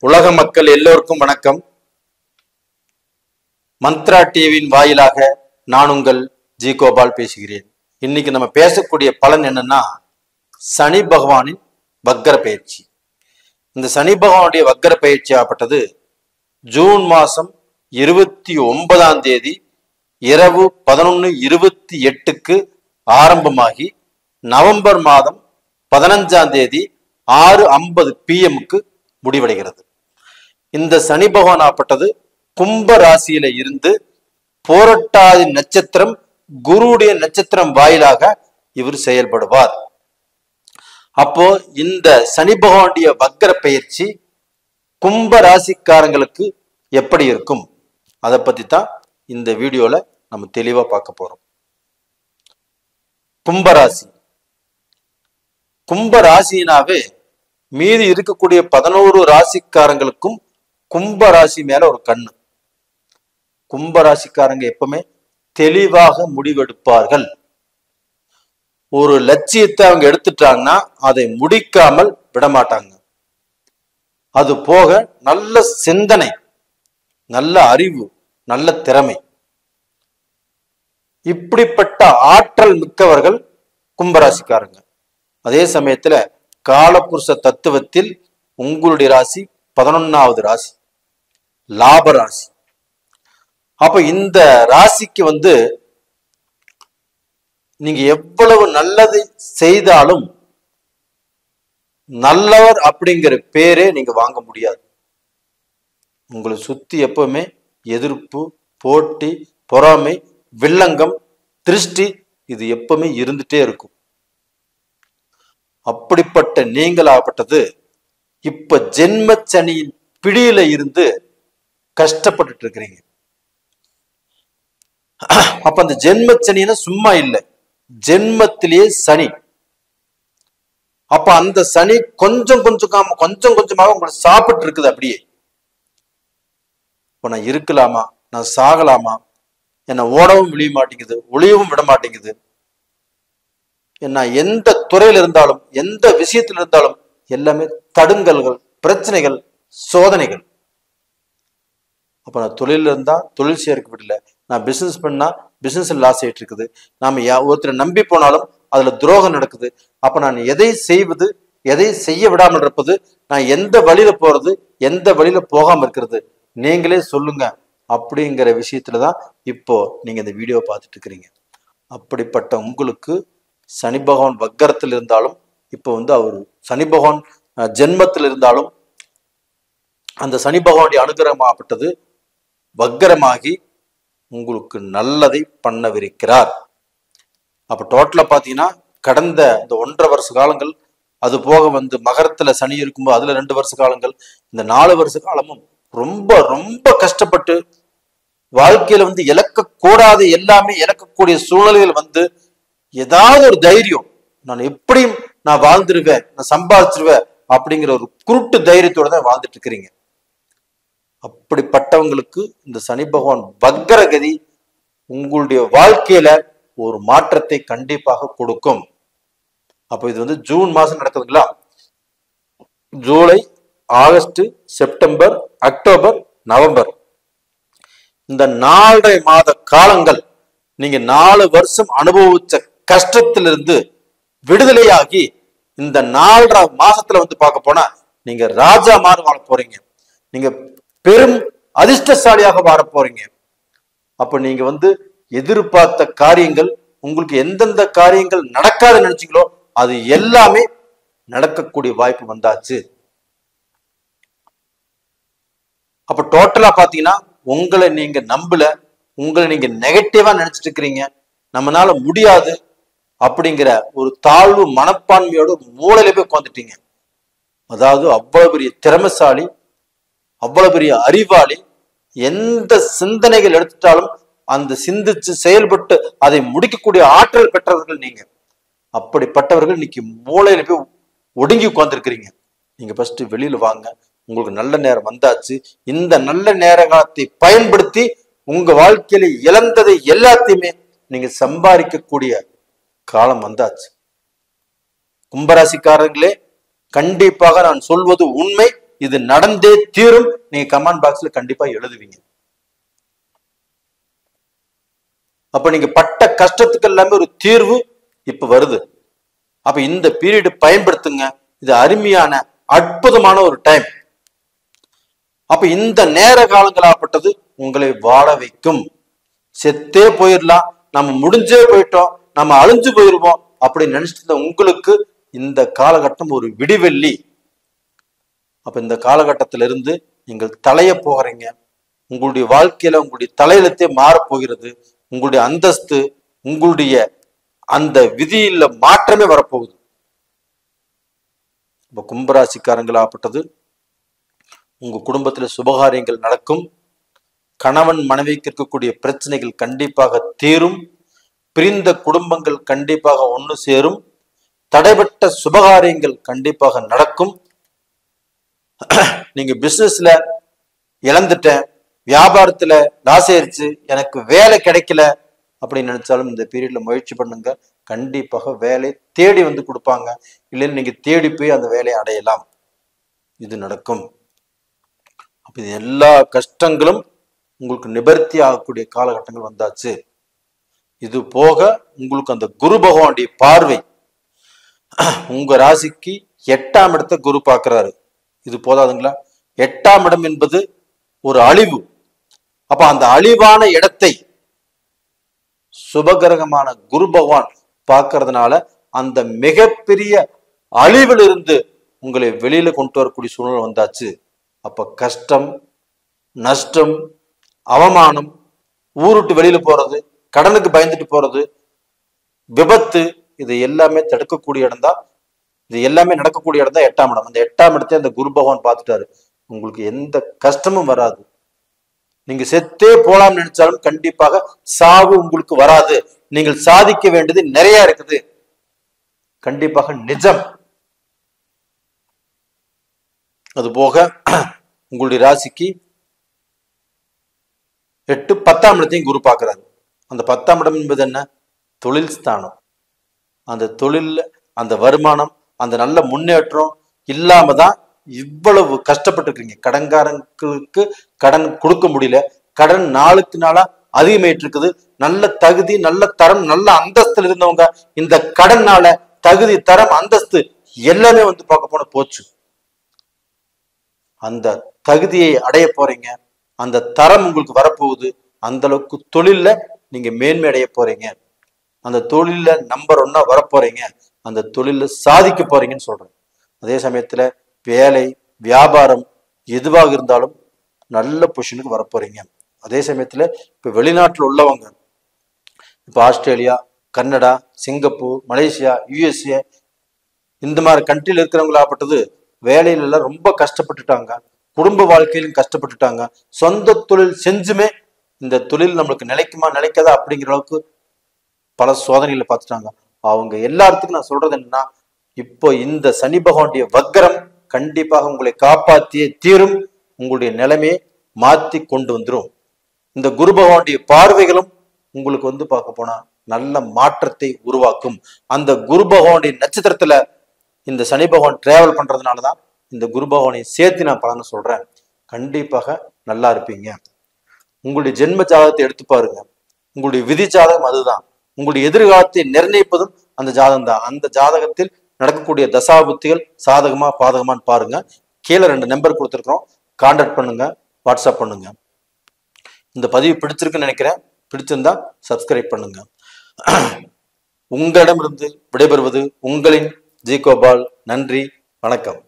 உலக மக்கள் எல்லோருக்கும் வணக்கம். மந்த்ரா டிவியின் வாயிலாக நான் உங்கள் ஜி கோபால் பேசுகிறேன். இன்னைக்கு நம்ம பேசக்கூடிய பலன் என்னன்னா, சனி பகவானின் வக்கர பயிற்சி. இந்த சனி பகவானுடைய வக்கர பயிற்சி ஆகப்பட்டது ஜூன் மாசம் 29ஆம் தேதி இரவு 11:28க்கு ஆரம்பமாகி நவம்பர் மாதம் 15ஆம் தேதி 6:50 PM முடிவடைகிறது. இந்த சனி பகவான் ஆப்பட்டது கும்ப ராசியில இருந்து போரட்டாதி நட்சத்திரம் குருவுடைய நட்சத்திரம் வாயிலாக இவர் செயல்படுவார். அப்போ இந்த சனி பகவானுடைய வக்கர பயிற்சி கும்ப ராசிக்காரங்களுக்கு எப்படி இருக்கும், அதை பத்தி தான் இந்த வீடியோல நம்ம தெளிவா பார்க்க போறோம். கும்பராசி. கும்ப ராசினாவே மீதி இருக்கக்கூடிய 11 ராசிக்காரங்களுக்கும் கும்ப ராசி மேல ஒரு கண்ணு. கும்ப ராசிக்காரங்க எப்பவுமே தெளிவாக முடிவெடுப்பார்கள். ஒரு லட்சியத்தை அவங்க எடுத்துட்டாங்கன்னா அதை முடிக்காமல் விடமாட்டாங்க. அது போக நல்ல சிந்தனை, நல்ல அறிவு, நல்ல திறமை, இப்படிப்பட்ட ஆற்றல் மிக்கவர்கள் கும்பராசிக்காரங்க. அதே சமயத்துல காலபுருஷ தத்துவத்தில் உங்களுடைய ராசி 11வது ராசி, லாப ராசி. அப்ப இந்த ராசிக்கு நீங்க எவ்வளவு நல்லது செய்தாலும் நல்லவர் அப்படிங்கிற பேரே நீங்க வாங்க முடியாது. உங்களை சுத்தி எப்பவுமே எதிர்ப்பு, போட்டி, பொறாமை, வில்லங்கம், திருஷ்டி இது எப்பவுமே இருந்துட்டே இருக்கும். அப்படிப்பட்ட நீங்களாகப்பட்டது இப்ப ஜென்ம சனியின் பிடியில இருந்து கஷ்டப்பட்டு இருக்கிறீங்க. அப்ப அந்த ஜென்ம சனின்னா சும்மா இல்லை, ஜென்மத்திலேயே சனி. அப்ப அந்த சனி கொஞ்சம் கொஞ்சமாக உங்களை சாப்பிட்டு இருக்குது. அப்படியே இப்ப நான் இருக்கலாமா, நான் சாகலாமா, என்னை ஓடவும் விழிய மாட்டேங்குது, ஒளியவும் விட மாட்டேங்குது. என்ன எந்த துறையில் இருந்தாலும் எந்த விஷயத்தில் இருந்தாலும் எல்லாமே தடுங்கல்கள், பிரச்சனைகள், சோதனைகள். அப்ப நான் தொழில இருந்தா தொழில் செய்யறதுக்கு விடல, நான் பிசினஸ் பண்ணா பிசினஸ் லாஸ் ஆயிட்டு இருக்குது, நாம ஒருத்தரை நம்பி போனாலும் அதுல துரோகம் நடக்குது. அப்ப நான் எதை செய்வது, எதை செய்ய விடாமல் இருப்பது, நான் எந்த வழியில போறது, எந்த வழியில போகாம இருக்கிறது, நீங்களே சொல்லுங்க அப்படிங்கிற விஷயத்துலதான் இப்போ நீங்க இந்த வீடியோ பார்த்துட்டு இருக்கிறீங்க. அப்படிப்பட்ட உங்களுக்கு சனி பகவான் வக்கரத்தில் இருந்தாலும், இப்போ அவர் சனி பகவான் ஜென்மத்தில் இருந்தாலும், அந்த சனி பகவானுடைய அனுகிரகமாகப்பட்டது வக்கரமாகி உங்களுக்கு நல்லதை பண்ணவிருக்கிறார். அப்ப டோட்டலா பாத்தீங்கன்னா கடந்த இந்த 1.5 வருஷ காலங்கள், அது போக மகரத்துல சனி இருக்கும்போது அதுல 2 வருஷ காலங்கள், இந்த 4 வருஷ காலமும் ரொம்ப ரொம்ப கஷ்டப்பட்டு வாழ்க்கையில இழக்கக்கூடாத எல்லாமே இழக்கக்கூடிய சூழ்நிலைகள் ஏதாவது ஒரு தைரியம், நான் எப்படியும் நான் வாழ்ந்துருவேன், நான் சம்பாதிச்சிருவேன் அப்படிங்கிற ஒரு குருட்டு தைரியத்தோட தான் வாழ்ந்துட்டு இருக்கிறீங்க. அப்படிப்பட்டவங்களுக்கு இந்த சனி பகவான் வக்கரகதி உங்களுடைய வாழ்க்கையில ஒரு மாற்றத்தை கண்டிப்பாக கொடுக்கும். அப்ப இது ஜூன் மாசம் நடக்குதுங்களா, July, August, September, October, November, இந்த 4.5 மாத காலங்கள் நீங்க 4 வருஷம் அனுபவிச்ச கஷ்டத்திலிருந்து விடுதலையாகி இந்த 4.5 மாசத்துல பார்க்க போனா நீங்க ராஜா மாதிரி வாழ போறீங்க. நீங்க பெரும் அதிர்ஷ்டசாலியாக வாழ போறீங்க. அப்ப நீங்க எதிர்பார்த்த காரியங்கள், உங்களுக்கு எந்தெந்த காரியங்கள் நடக்காதுன்னு நினைச்சீங்களோ அது எல்லாமே நடக்கக்கூடிய வாய்ப்பு வந்தாச்சு. அப்ப டோட்டலா பாத்தீங்கன்னா உங்களை நீங்க நம்பல, உங்களை நீங்க நெகட்டிவா நினைச்சிட்டு இருக்கிறீங்க, நம்மளால முடியாது அப்படிங்கிற ஒரு தாழ்வு மனப்பான்மையோட மூளையில போய் உட்காந்துட்டீங்க. அதாவது அவ்வளவு பெரிய திறமைசாலி, அவ்வளவு பெரிய அறிவாளி, எந்த சிந்தனைகள் எடுத்துட்டாலும் அந்த சிந்திச்சு செயல்பட்டு அதை முடிக்கக்கூடிய ஆற்றல் பெற்றவர்கள் நீங்க. அப்படிப்பட்டவர்கள் இன்னைக்கு மூளையில போய் ஒடுங்கி உட்கார்ந்துருக்கிறீங்க. நீங்க ஃபர்ஸ்ட் வெளியில வாங்க, உங்களுக்கு நல்ல நேரம் வந்தாச்சு. இந்த நல்ல நேர காலத்தை பயன்படுத்தி உங்க வாழ்க்கையில இழந்ததை எல்லாத்தையுமே நீங்க சம்பாதிக்கக்கூடிய காலம் வந்தாச்சு. கும்பராசிக்காரர்களே, கண்டிப்பாக நான் சொல்வது உண்மை, இது நடந்தே தீரும். நீங்க கமெண்ட் பாக்ஸ்ல கண்டிப்பா எழுதுவீங்க. அப்ப நீங்க பட்ட கஷ்டத்துக்கு எல்லாமே ஒரு தீர்வு இப்ப வருது. அப்ப இந்த பீரியட் பயன்படுத்துங்க. இது அருமையான அற்புதமான ஒரு டைம். அப்ப இந்த நேர காலங்களாப்பட்டது உங்களை வாழ வைக்கும். செத்தே போயிடலாம், நம்ம முடிஞ்சே போயிட்டோம், நம்ம அழிஞ்சு போயிருவோம் அப்படின்னு நினைச்சிட்டு உங்களுக்கு இந்த காலகட்டம் ஒரு விடிவெள்ளி. அப்ப இந்த காலகட்டத்திலிருந்து நீங்கள் தலைய போகிறீங்க. உங்களுடைய வாழ்க்கையில உங்களுடைய தலையெழுத்தே மாறப்போகிறது. உங்களுடைய அந்தஸ்து, உங்களுடைய அந்த விதியில மாற்றமே வரப்போகுது. இப்ப கும்பராசிக்காரங்களாப்பட்டது உங்க குடும்பத்துல சுபகாரியங்கள் நடக்கும். கணவன் மனைவிக்கு இருக்கக்கூடிய பிரச்சனைகள் கண்டிப்பாக தீரும். பிரிந்த குடும்பங்கள் கண்டிப்பாக ஒன்று சேரும். தடைபட்ட சுபகாரியங்கள் கண்டிப்பாக நடக்கும். நீங்க பிசினஸ்ல இழந்துட்டேன், வியாபாரத்துல லாஸ் ஆயிருச்சு, எனக்கு வேலை கிடைக்கல அப்படின்னு நினைச்சாலும் இந்த பீரியட்ல முயற்சி பண்ணுங்க. கண்டிப்பாக வேலை தேடி வந்து கொடுப்பாங்க. இல்லைன்னு நீங்க தேடி போய் அந்த வேலையை அடையலாம். இது நடக்கும். அப்ப இது எல்லா கஷ்டங்களும் உங்களுக்கு நிவர்த்தி ஆகக்கூடிய காலகட்டங்கள் வந்தாச்சு. இது போக உங்களுக்கு அந்த குரு பகவானுடைய பார்வை உங்க ராசிக்கு 8ஆம் இடத்தை குரு பார்க்கிறாரு. இது போதாதுங்களா? 8ஆம் இடம் என்பது ஒரு அழிவு. அப்ப அந்த அழிவான இடத்தை சுபகிரகமான குரு பகவான் பார்க்கறதுனால அந்த மிகப்பெரிய அழிவிலிருந்து உங்களை வெளியில கொண்டு வரக்கூடிய சூழ்நிலை வந்தாச்சு. அப்ப கஷ்டம், நஷ்டம், அவமானம், ஊருட்டு வெளியில போறது, கடனுக்கு பயந்துட்டு போறது, விபத்து, இது எல்லாமே தடுக்கக்கூடிய இடம் தான். இது எல்லாமே நடக்கக்கூடிய இடம் தான் 8ஆம் இடம். அந்த 8ஆம் இடத்தை அந்த குரு பகவான் பார்த்துட்டாரு. உங்களுக்கு எந்த கஷ்டமும் வராது. நீங்க செத்தே போலாம் நினைச்சாலும் கண்டிப்பாக சாவு உங்களுக்கு வராது. நீங்கள் சாதிக்க வேண்டியது நிறைய இருக்குது. கண்டிப்பாக நிஜம். அது போக உங்களுடைய ராசிக்கு 8, 10ஆம் இடத்தையும் குரு பார்க்கிறாரு. அந்த 10ஆம் இடம் என்பது என்ன? தொழில் ஸ்தானம். அந்த தொழில், அந்த வருமானம், அந்த நல்ல முன்னேற்றம் இல்லாம தான் இவ்வளவு கஷ்டப்பட்டு இருக்கீங்க. கடன்காரங்களுக்கு கடன் கொடுக்க முடியல. கடன் நாளுக்கு நாளா அதிகமாயிட்டு இருக்குது. நல்ல தகுதி, நல்ல தரம், நல்ல அந்தஸ்துல இருந்தவங்க இந்த கடன்னால தகுதி, தரம், அந்தஸ்து எல்லாமே வந்து பார்க்க போன போச்சு. அந்த தகுதியை அடைய போறீங்க. அந்த தரம் உங்களுக்கு வரப்போகுது. அந்த அளவுக்கு தொழில்ல நீங்க மேன்மை அடைய போறீங்க. அந்த தொழில்ல நம்பர் 1 வரப்போறீங்க. அந்த தொழில சாதிக்க போறீங்கன்னு சொல்றேன். அதே சமயத்துல வேலை, வியாபாரம் எதுவாக இருந்தாலும் நல்ல பொசிஷனுக்கு வரப்போறீங்க. அதே சமயத்துல இப்ப வெளிநாட்டுல உள்ளவங்க, இப்ப Australia, Canada, Singapore, Malaysia, USA இந்த மாதிரி கண்ட்ரில இருக்கிறவங்களாப்பட்டது வேலையில எல்லாம் ரொம்ப கஷ்டப்பட்டுட்டாங்க. குடும்ப வாழ்க்கையிலும் கஷ்டப்பட்டுட்டாங்க. சொந்த தொழில் செஞ்சுமே இந்த தொழில் நம்மளுக்கு நிலைக்குமா நிலைக்காதா அப்படிங்கிற அளவுக்கு பல சோதனைகளை பார்த்துட்டாங்க. அவங்க எல்லாத்துக்கும் நான் சொல்றது என்னன்னா, இப்போ இந்த சனி பகவானுடைய வக்ரம் கண்டிப்பாக உங்களை காப்பாற்றியே தீரும். உங்களுடைய நிலைமையை மாத்தி கொண்டு வந்துடும். இந்த குரு பகவானுடைய பார்வைகளும் உங்களுக்கு வந்து பார்க்க போனா நல்ல மாற்றத்தை உருவாக்கும். அந்த குரு பகவானுடைய நட்சத்திரத்துல இந்த சனி பகவான் டிராவல் பண்றதுனாலதான் இந்த குரு பகவானை சேர்த்து நான் பலன்னு சொல்றேன். கண்டிப்பாக நல்லா இருப்பீங்க. உங்களுடைய ஜென்ம ஜாதகத்தை எடுத்து பாருங்க. உங்களுடைய விதி ஜாதகம் அதுதான். உங்களுடைய எதிர்காலத்தை நிர்ணயிப்பதும் அந்த ஜாதகம் தான். அந்த ஜாதகத்தில் நடக்கக்கூடிய தசாபுத்திகள் சாதகமா பாதகமான்னு பாருங்க. கீழே 2 நம்பர் கொடுத்துருக்கோம். கான்டாக்ட் பண்ணுங்க, வாட்ஸ்அப் பண்ணுங்க. இந்த பதிவு பிடிச்சிருக்குன்னு நினைக்கிறேன். பிடிச்சிருந்தா சப்ஸ்கிரைப் பண்ணுங்க. உங்களிடமிருந்து விடைபெறுவது உங்களின் ஜி கோபால். நன்றி, வணக்கம்.